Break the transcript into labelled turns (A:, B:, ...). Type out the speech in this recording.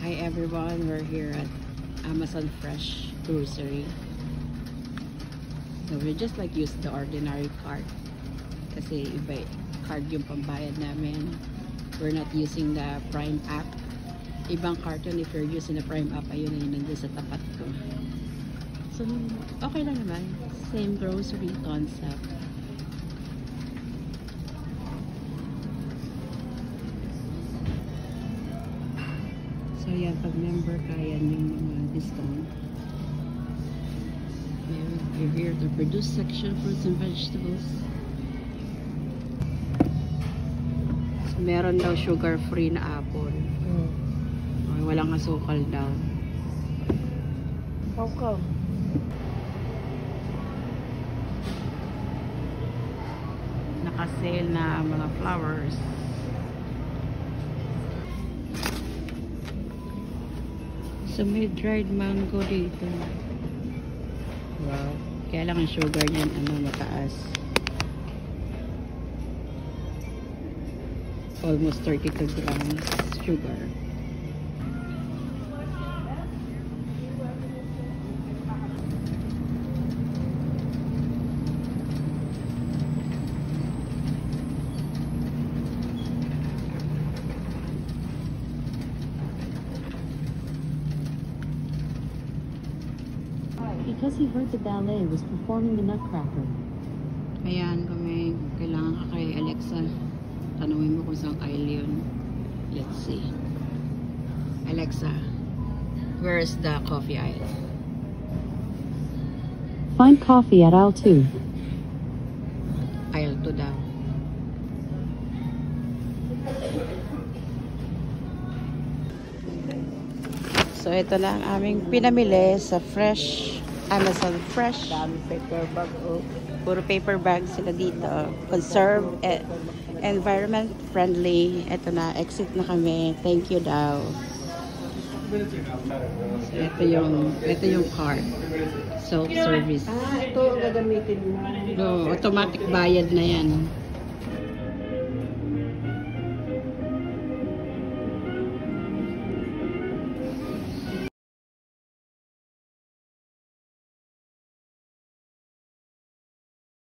A: Hi everyone, we're here at Amazon Fresh Grocery. So we just like use the ordinary card kasi iba card yung pambayad namin. We're not using the Prime app. Ibang card yun if you're using the Prime app. Ayun na yun nandun sa tapat ko. So okay lang naman. Same grocery concept. So yan, pag member ka, yan yung mga discount. We're here at the produce section, fruits and vegetables. So, meron daw sugar-free na apple. Okay, walang asukal daw.
B: How come?
A: Naka-sale na mga flowers. So may dried mango dito. Wow. Kaya lang ang sugar niyan mataas. Almost 32 grams sugar.
B: Because he heard the ballet was performing the Nutcracker.
A: Ayan, kung may kailangan ka kay Alexa, tanungin mo kung saan aisle yun. Let's see. Alexa, where is the coffee aisle?
B: Find coffee at aisle 2.
A: Aisle 2 daw. So, ito na ang aming pinamili sa Amazon Fresh.
B: Dami paper bag. Oh.
A: Puro paper bag sila dito. Conserve, environment friendly. Ito na, exit na kami. Thank you daw. So, ito yung card. Self-service.
B: Ito ang gagamitin mo.
A: No, automatic bayad na yan.